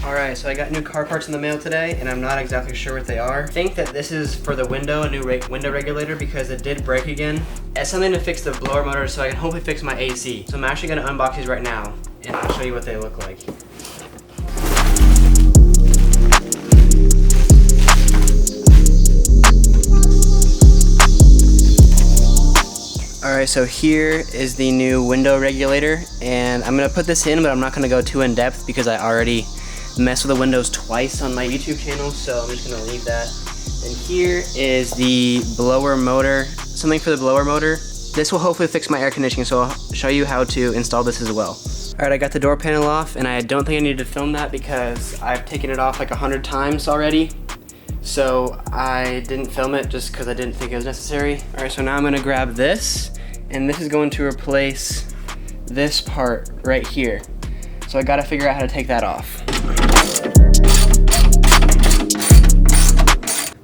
Alright, so I got new car parts in the mail today, and I'm not exactly sure what they are. I think that this is for the window, a new window regulator, because it did break again. It's something to fix the blower motor so I can hopefully fix my AC. So I'm actually going to unbox these right now, and I'll show you what they look like. Alright, so here is the new window regulator, and I'm going to put this in, but I'm not going to go too in depth because I already messed with the windows twice on my YouTube channel, so I'm just going to leave that. And here is the blower motor, something for the blower motor. This will hopefully fix my air conditioning, so I'll show you how to install this as well. Alright, I got the door panel off, and I don't think I need to film that because I've taken it off like 100 times already. So I didn't film it just because I didn't think it was necessary. Alright, so now I'm going to grab this, and this is going to replace this part right here. So I got to figure out how to take that off.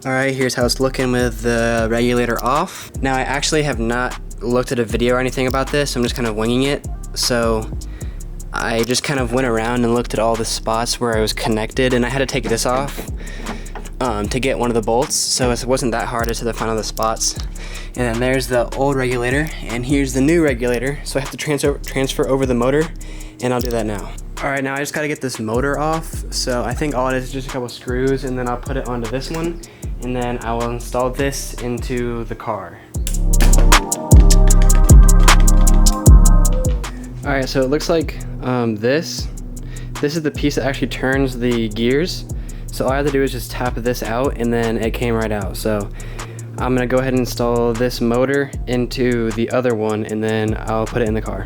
Alright, here's how it's looking with the regulator off. Now I actually have not looked at a video or anything about this, I'm just kind of winging it. So I just kind of went around and looked at all the spots where I was connected, and I had to take this off to get one of the bolts, so it wasn't that hard to find all the spots. And then there's the old regulator, and here's the new regulator, so I have to transfer over the motor, and I'll do that now. Alright, now I just gotta get this motor off, so I think all it is just a couple screws, and then I'll put it onto this one, and then I will install this into the car. Alright, so it looks like this is the piece that actually turns the gears. So all I have to do is just tap this out, and then it came right out. So I'm gonna go ahead and install this motor into the other one, and then I'll put it in the car.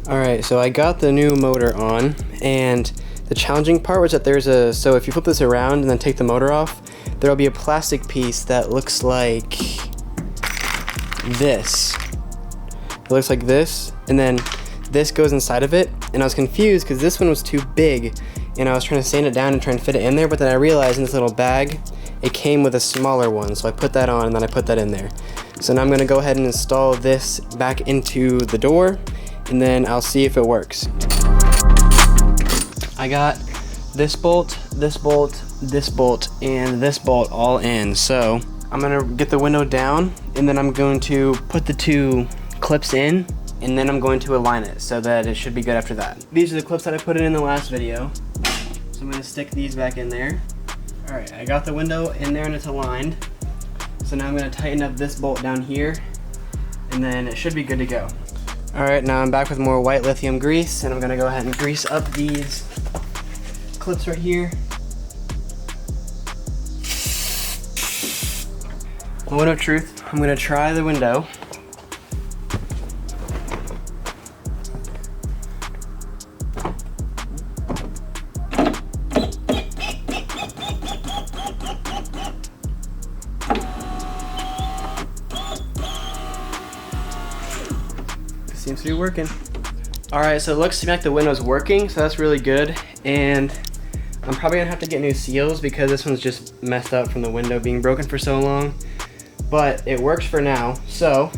Alright, so I got the new motor on, and the challenging part was that so if you flip this around and then take the motor off, there'll be a plastic piece that looks like this. It looks like this, and then this goes inside of it, and I was confused because this one was too big, and I was trying to sand it down and try and fit it in there, but then I realized in this little bag, it came with a smaller one, so I put that on and then I put that in there. So now I'm gonna go ahead and install this back into the door, and then I'll see if it works. I got this bolt, this bolt, this bolt, and this bolt all in. So I'm gonna get the window down, and then I'm going to put the two clips in, and then I'm going to align it so that it should be good after that. These are the clips that I put in the last video. So I'm gonna stick these back in there. Alright, I got the window in there and it's aligned. So now I'm gonna tighten up this bolt down here, and then it should be good to go. Alright, now I'm back with more white lithium grease, and I'm gonna go ahead and grease up these clips right here. Moment of truth, I'm gonna try the window. Seems to be working. Alright, so it looks to me like the window's working, so that's really good. And I'm probably gonna have to get new seals because this one's just messed up from the window being broken for so long. But it works for now, so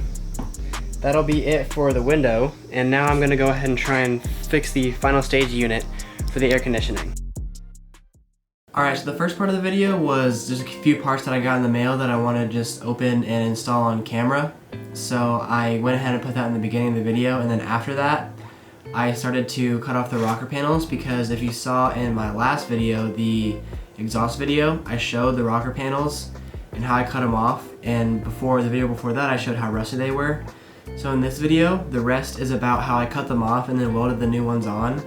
that'll be it for the window. And now I'm gonna go ahead and try and fix the final stage unit for the air conditioning. Alright, so the first part of the video was just a few parts that I got in the mail that I want to just open and install on camera. So I went ahead and put that in the beginning of the video, and then after that I started to cut off the rocker panels, because if you saw in my last video, the exhaust video, I showed the rocker panels and how I cut them off, and the video before that I showed how rusty they were. So in this video, the rest is about how I cut them off and then welded the new ones on.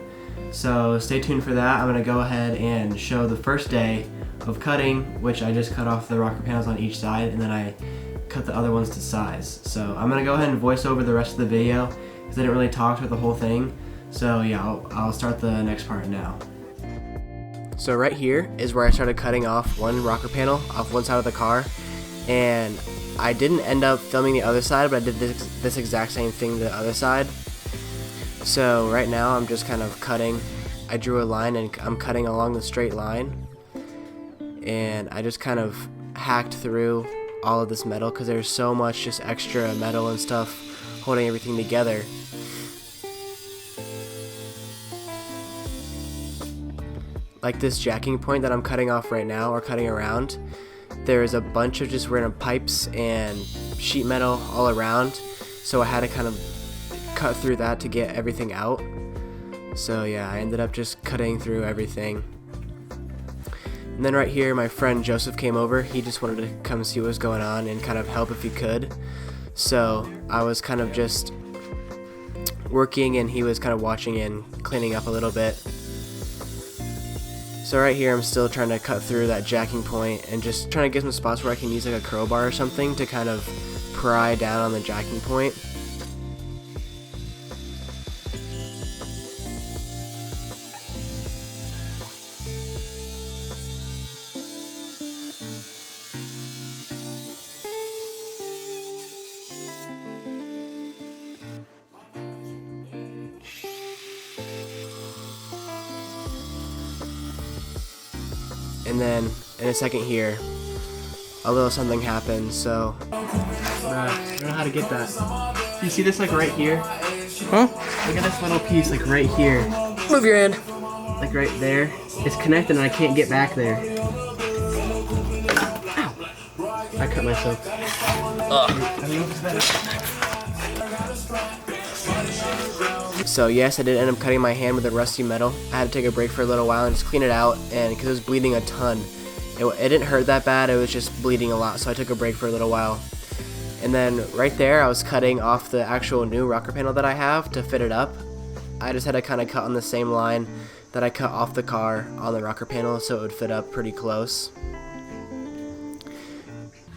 So stay tuned for that. I'm going to go ahead and show the first day of cutting, which I just cut off the rocker panels on each side, and then I cut the other ones to size. So I'm going to go ahead and voice over the rest of the video because I didn't really talk through the whole thing. So yeah, I'll start the next part now. So right here is where I started cutting off one rocker panel off one side of the car, and I didn't end up filming the other side, but I did this exact same thing to the other side. So right now I'm just kind of cutting. I drew a line and I'm cutting along the straight line, and I just kind of hacked through all of this metal because there's so much just extra metal and stuff holding everything together. like this jacking point that I'm cutting off right now, or cutting around, there's a bunch of just random pipes and sheet metal all around, so I had to kind of cut through that to get everything out. So yeah, I ended up just cutting through everything. And then right here, my friend Joseph came over. He just wanted to come see what was going on and kind of help if he could. So I was kind of just working and he was kind of watching and cleaning up a little bit. So right here, I'm still trying to cut through that jacking point and just trying to get some spots where I can use like a crowbar or something to kind of pry down on the jacking point. And then in a second here, a little something happened, so I don't know how to get that. You see this like right here? Huh? Look at this little piece like right here. Move your hand. Like right there. It's connected and I can't get back there. Ow! I cut myself. So yes, I did end up cutting my hand with a rusty metal. I had to take a break for a little while and just clean it out, and because it was bleeding a ton. It didn't hurt that bad, it was just bleeding a lot, so I took a break for a little while. And then right there, I was cutting off the actual new rocker panel that I have to fit it up. I just had to kind of cut on the same line that I cut off the car on the rocker panel so it would fit up pretty close.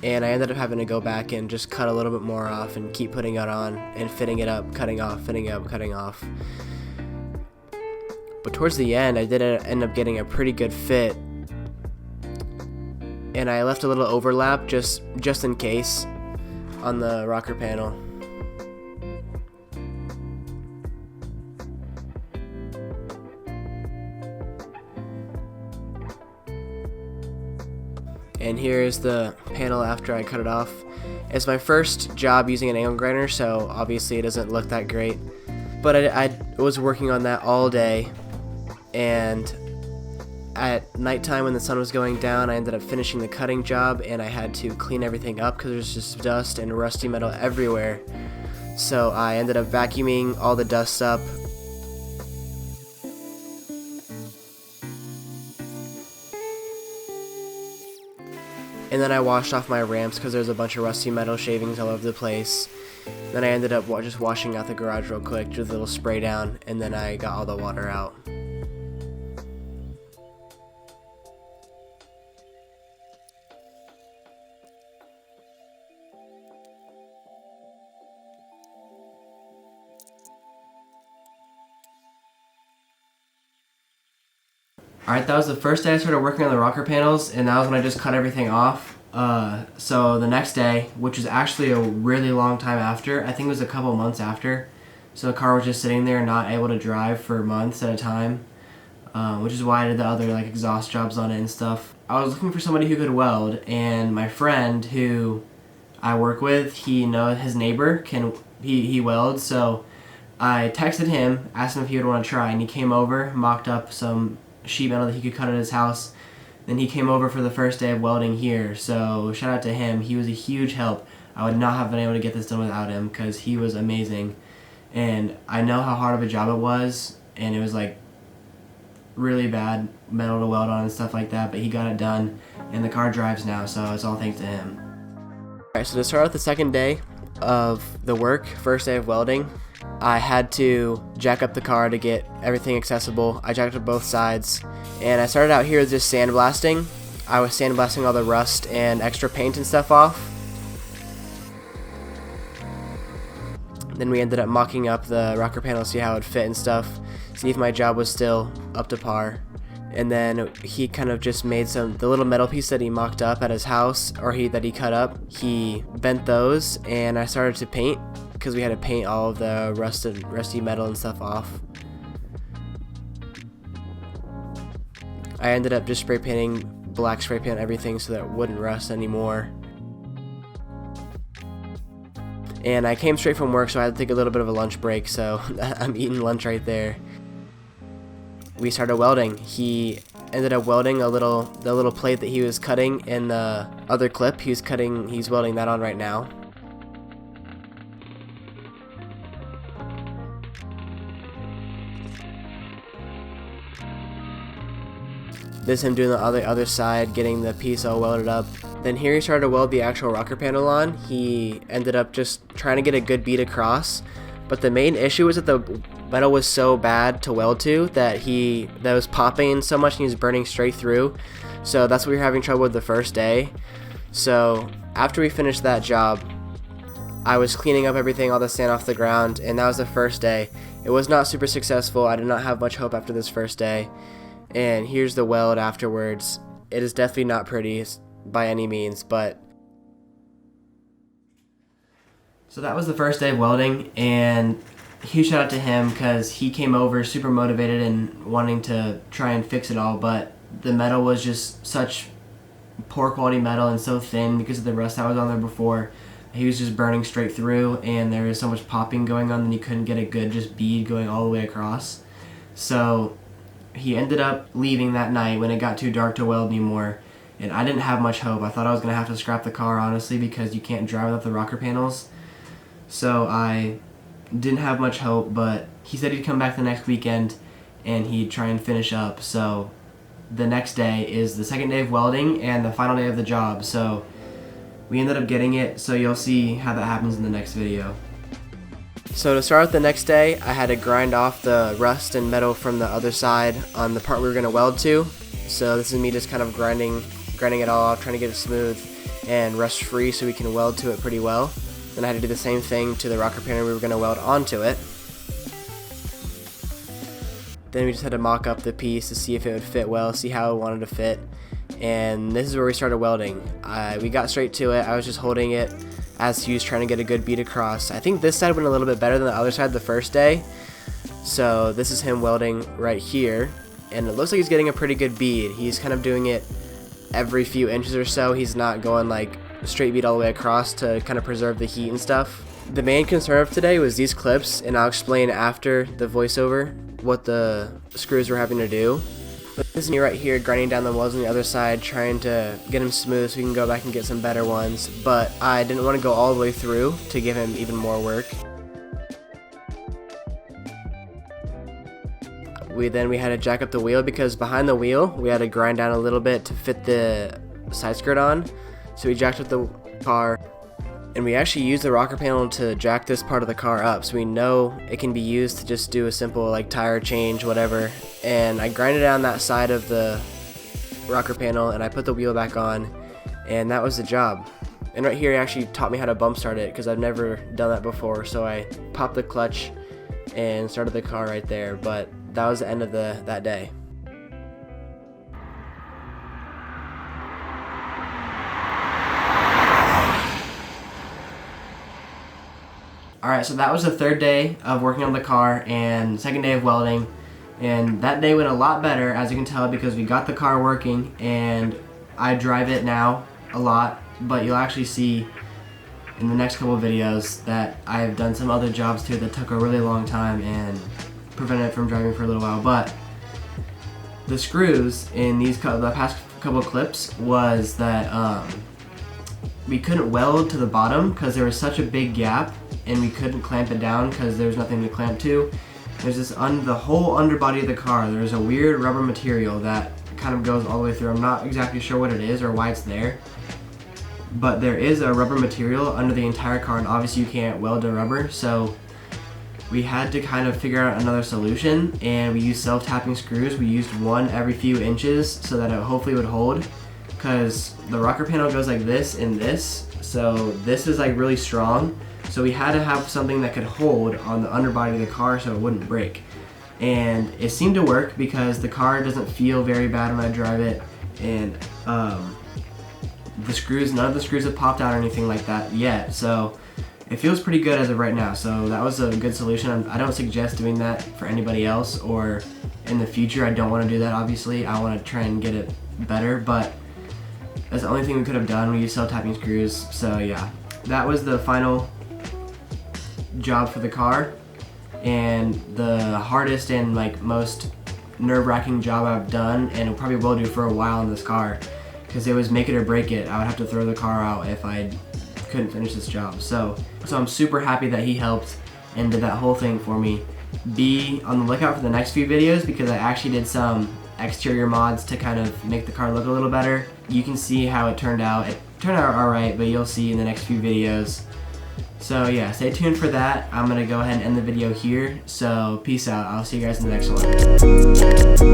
And I ended up having to go back and just cut a little bit more off and keep putting it on and fitting it up, cutting off, fitting up, cutting off. But towards the end, I did end up getting a pretty good fit. And I left a little overlap just in case on the rocker panel. And here's the panel after I cut it off. It's my first job using an angle grinder, so obviously it doesn't look that great. But I was working on that all day, and at nighttime when the sun was going down, I ended up finishing the cutting job, and I had to clean everything up because there's just dust and rusty metal everywhere. So I ended up vacuuming all the dust up. And then I washed off my ramps because there's a bunch of rusty metal shavings all over the place. Then I ended up just washing out the garage real quick, just a little spray down, and then I got all the water out. Alright, that was the first day I started working on the rocker panels, and that was when I just cut everything off. So the next day, which was actually a really long time after, I think it was a couple months after, so the car was just sitting there not able to drive for months at a time, which is why I did the other like exhaust jobs on it and stuff. I was looking for somebody who could weld, and my friend who I work with, he knows his neighbor he welds, so I texted him, asked him if he would want to try, and he came over, mocked up some sheet metal that he could cut at his house. Then he came over for the first day of welding here, so shout out to him. He was a huge help. I would not have been able to get this done without him because he was amazing. And I know how hard of a job it was, and it was like really bad metal to weld on and stuff like that, but he got it done, and the car drives now, so it's all thanks to him. Alright, so to start out the second day of the work, first day of welding, I had to jack up the car to get everything accessible. I jacked up both sides, and I started out here with just sandblasting. I was sandblasting all the rust and extra paint and stuff off. Then we ended up mocking up the rocker panel, see how it would fit and stuff, see if my job was still up to par. And then he kind of just made the little metal piece that he mocked up at his house, or that he cut up, he bent those, and I started to paint, because we had to paint all of the rusty metal and stuff off. I ended up just spray painting black spray paint on everything so that it wouldn't rust anymore. And I came straight from work, so I had to take a little bit of a lunch break, so I'm eating lunch right there. We started welding. He ended up welding the little plate that he was cutting in the other clip. He's welding that on right now. This is him doing the other side, getting the piece all welded up. Then here he started to weld the actual rocker panel on. He ended up just trying to get a good bead across, but the main issue was that the metal was so bad to weld to that was popping so much and he was burning straight through. So that's what we were having trouble with the first day. So after we finished that job, I was cleaning up everything, all the sand off the ground, and that was the first day. It was not super successful. I did not have much hope after this first day. And here's the weld afterwards. It is definitely not pretty by any means, but... So that was the first day of welding, and huge shout out to him because he came over super motivated and wanting to try and fix it all, but the metal was just such poor quality metal and so thin because of the rust that was on there before. He was just burning straight through, and there was so much popping going on that he couldn't get a good just bead going all the way across. So he ended up leaving that night when it got too dark to weld anymore, and I didn't have much hope. I thought I was going to have to scrap the car, honestly, because you can't drive without the rocker panels. So I didn't have much hope, but he said he'd come back the next weekend and he'd try and finish up. So the next day is the second day of welding and the final day of the job. So we ended up getting it, so you'll see how that happens in the next video. So to start with the next day, I had to grind off the rust and metal from the other side on the part we were going to weld to. So this is me just kind of grinding it all off, trying to get it smooth and rust free so we can weld to it pretty well. Then I had to do the same thing to the rocker panel we were going to weld onto it. Then we just had to mock up the piece to see if it would fit well, see how it wanted to fit. And this is where we started welding. We got straight to it. I was just holding it as he was trying to get a good bead across. I think this side went a little bit better than the other side the first day. So this is him welding right here, and it looks like he's getting a pretty good bead. He's kind of doing it every few inches or so. He's not going like straight bead all the way across to kind of preserve the heat and stuff. The main concern of today was these clips, and I'll explain after the voiceover what the screws were having to do. This is me right here grinding down the welds on the other side, trying to get them smooth so we can go back and get some better ones, but I didn't want to go all the way through to give him even more work. We had to jack up the wheel because behind the wheel we had to grind down a little bit to fit the side skirt on. So we jacked up the car, and we actually used the rocker panel to jack this part of the car up, so we know it can be used to just do a simple like tire change, whatever. And I grinded down that side of the rocker panel and I put the wheel back on, and that was the job. And right here he actually taught me how to bump start it because I've never done that before, so I popped the clutch and started the car right there. But that was the end of that day. Alright, so that was the third day of working on the car and second day of welding, and that day went a lot better, as you can tell, because we got the car working and I drive it now a lot, but you'll actually see in the next couple of videos that I have done some other jobs too that took a really long time and prevented it from driving for a little while. But the screws in the past couple of clips was that we couldn't weld to the bottom because there was such a big gap, and we couldn't clamp it down because there was nothing to clamp to. There's this the whole underbody of the car, there's a weird rubber material that kind of goes all the way through. I'm not exactly sure what it is or why it's there, but there is a rubber material under the entire car, and obviously you can't weld to rubber, so we had to kind of figure out another solution, and we used self-tapping screws. We used one every few inches so that it hopefully would hold, because the rocker panel goes like this and this, so this is like really strong. So we had to have something that could hold on the underbody of the car so it wouldn't break. And it seemed to work because the car doesn't feel very bad when I drive it, and none of the screws have popped out or anything like that yet. So it feels pretty good as of right now. So that was a good solution. I don't suggest doing that for anybody else, or in the future. I don't want to do that, obviously. I want to try and get it better, but that's the only thing we could have done. We used self-tapping screws. So yeah, that was the final job for the car, and the hardest and like most nerve-wracking job I've done, and probably will do for a while in this car, because it was make it or break it. I would have to throw the car out if I couldn't finish this job. So I'm super happy that he helped and did that whole thing for me. Be on the lookout for the next few videos, because I actually did some exterior mods to kind of make the car look a little better. You can see how it turned out. It turned out alright, but you'll see in the next few videos. So yeah, stay tuned for that. I'm gonna go ahead and end the video here. So peace out. I'll see you guys in the next one.